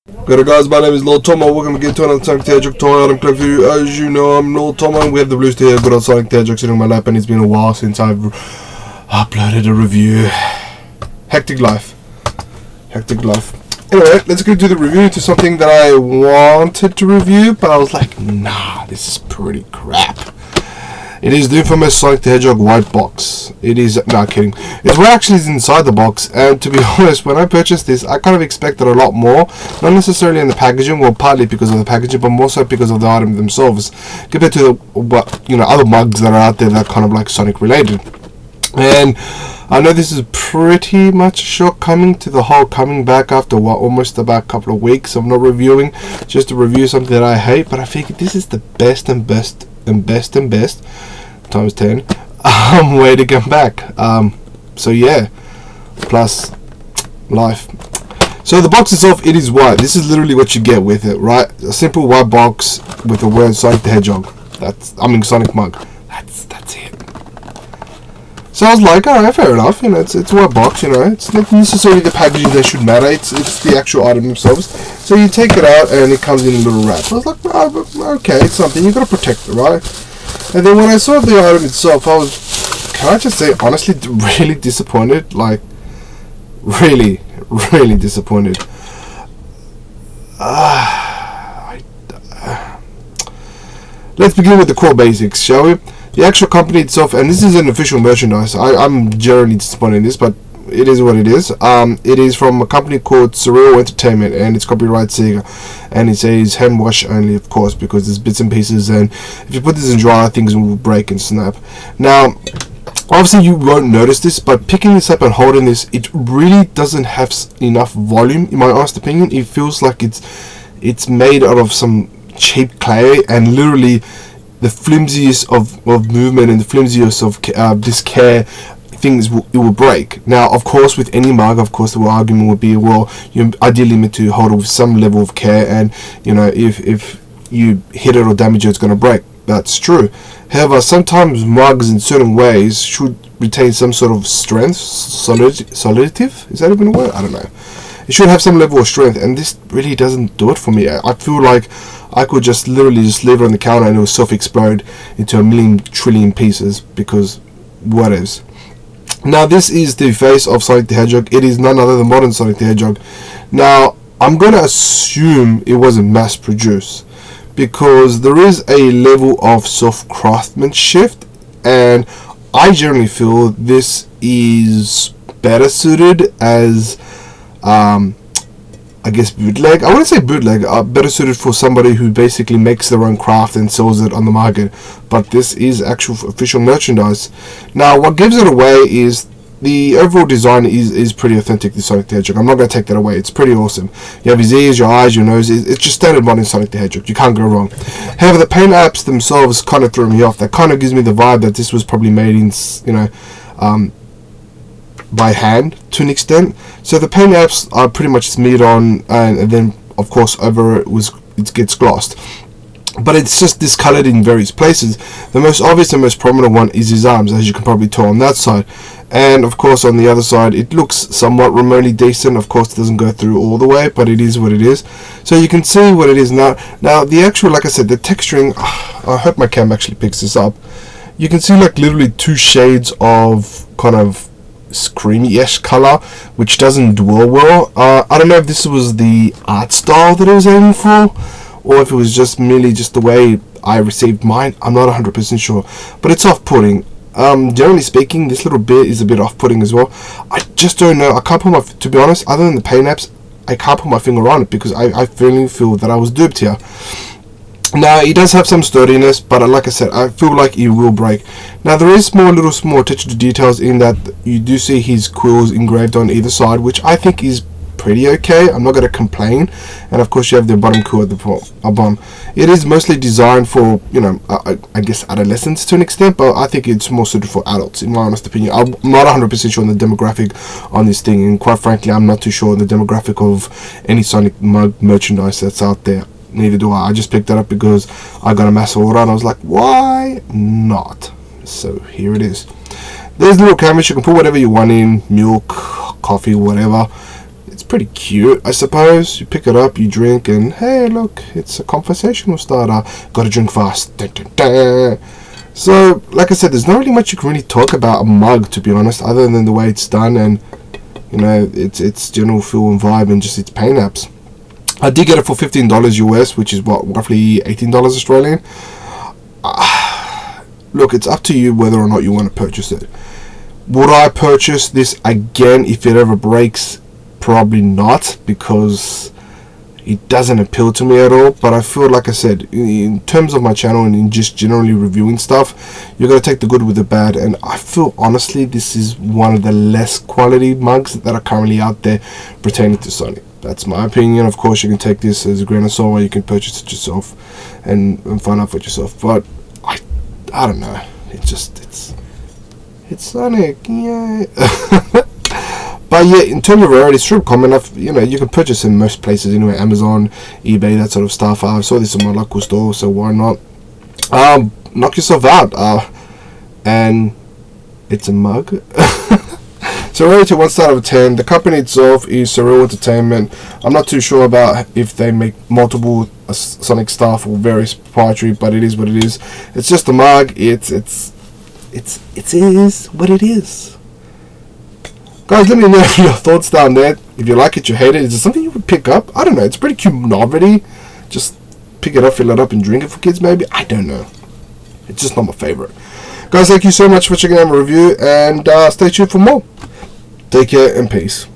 Good guys, my name is Lord Tomo. Welcome again to another Sonic the Hedgehog toy item clip video. As you know, I'm Lord Tomo and we have the blue stick here. Good old Sonic the Hedgehog sitting on my lap, and it's been a while since I've uploaded a review. Hectic life. Anyway, let's go do the review to something that I wanted to review, but I was like, nah, this is pretty crap. It is the infamous Sonic the Hedgehog white box. It is, not kidding. It's what actually is inside the box, and to be honest, when I purchased this, I kind of expected a lot more. Not necessarily in the packaging, well, partly because of the packaging, but more so because of the items themselves, compared to what other mugs that are out there that are kind of like Sonic related. And I know this is pretty much a shortcoming to the whole coming back after almost about a couple of weeks of not reviewing, just to review something that I hate. But I figured this is the best times 10 way to come back. So yeah, plus life. So the box itself, it is white. This is literally what you get with it, right? A simple white box with the word Sonic the Hedgehog. Sonic mug. That's it. So I was like, alright, fair enough. It's a white box. It's not necessarily the packaging that should matter. It's the actual item themselves. So you take it out and it comes in a little wrap. I was like, oh, okay, it's something you got to protect it, right? And then when I saw the item itself, I was, can I just say, honestly, really disappointed. Like, really disappointed. Let's begin with the core basics, shall we? The actual company itself, and this is an official merchandise. I'm generally disappointed in this, but it is what it is. It is from a company called Surreal Entertainment, and it's copyright Sega, and it says hand wash only, of course, because there's bits and pieces, and if you put this in dry, things will break and snap. Now, obviously you won't notice this, but picking this up and holding this, it really doesn't have enough volume, in my honest opinion. It feels like it's made out of some cheap clay, and literally the flimsiest of movement and the flimsiest of this care, things it will break. Now, of course, with any mug, of course, the argument would be, well, you're ideally meant to hold it with some level of care, and if you hit it or damage it, it's going to break. That's true. However, sometimes mugs in certain ways should retain some sort of strength, solidity. Is that even a word? I don't know. It should have some level of strength, and this really doesn't do it for me. I feel like I could literally leave it on the counter and it will self-explode into a million trillion pieces, because what is. Now, this is the face of Sonic the Hedgehog. It is none other than modern Sonic the Hedgehog. Now, I'm going to assume it wasn't mass produced, because there is a level of self-craftsmanship, and I generally feel this is better suited as I guess bootleg. I wouldn't say bootleg, better suited for somebody who basically makes their own craft and sells it on the market. But this is actual official merchandise. Now, what gives it away is the overall design is pretty authentic to Sonic the Hedgehog. I'm not going to take that away. It's pretty awesome. You have his ears, your eyes, your nose. It's just standard modern Sonic the Hedgehog. You can't go wrong. However, the paint apps themselves kind of threw me off. That kind of gives me the vibe that this was probably made in, by hand to an extent. So the paint apps are pretty much smeared on, and then of course over it gets glossed, but it's just discolored in various places. The most obvious and most prominent one is his arms, as you can probably tell on that side, and of course on the other side it looks somewhat remotely decent. Of course it doesn't go through all the way, but it is what it is. So you can see what it is now. The actual, like I said, the texturing, I hope my cam actually picks this up. You can see like literally two shades of kind of creamy-ish color, which doesn't dwell well. I don't know if this was the art style that I was aiming for, or if it was just merely the way I received mine. I'm not 100% sure, but it's off-putting. Generally speaking, this little bit is a bit off-putting as well. I just don't know. I can't put to be honest, other than the paint apps, I can't put my finger on it, because I really feel that I was duped here. Now, it does have some sturdiness, but like I said, I feel like it will break. Now, there is small attention to details in that you do see his quills engraved on either side, which I think is pretty okay. I'm not going to complain. And of course, you have the bottom quill at the bottom. It is mostly designed for, I guess adolescents to an extent, but I think it's more suited for adults, in my honest opinion. I'm not 100% sure on the demographic on this thing, and quite frankly, I'm not too sure on the demographic of any Sonic mug merchandise that's out there. Neither do I. I just picked that up because I got a massive order and I was like, why not? So here it is. There's little canvas. You can put whatever you want in, milk, coffee, whatever. It's pretty cute, I suppose. You pick it up, you drink, and hey, look, it's a conversational starter. Gotta drink fast. Dun, dun, dun. So, like I said, there's not really much you can really talk about a mug, to be honest, other than the way it's done and, you know, its general feel and vibe and just its paint apps. I did get it for $15 US, which is what, roughly $18 Australian. Look, it's up to you whether or not you want to purchase it. Would I purchase this again if it ever breaks? Probably not, because it doesn't appeal to me at all. But I feel, like I said, in terms of my channel and in just generally reviewing stuff, you're going to take the good with the bad. And I feel, honestly, this is one of the less quality mugs that are currently out there pertaining to Sony. That's my opinion. Of course, you can take this as a grain of salt, or you can purchase it yourself and find out for yourself. But I don't know. It's Sonic, yeah. But yeah, in terms of rarity, it's real common enough. You know, you can purchase in most places anyway, Amazon, eBay, that sort of stuff. I saw this in my local store, so why not? Knock yourself out. And it's a mug. So rated 1 star out of 10. The company itself is Surreal Entertainment. I'm not too sure about if they make multiple Sonic stuff or various proprietary, but it is what it is. It's just a mug. It is what it is. Guys, let me know your thoughts down there. If you like it, you hate it. Is it something you would pick up? I don't know. It's a pretty cute novelty. Just pick it up, fill it up, and drink it for kids, maybe. I don't know. It's just not my favorite. Guys, thank you so much for checking out my review, and stay tuned for more. Take care and peace.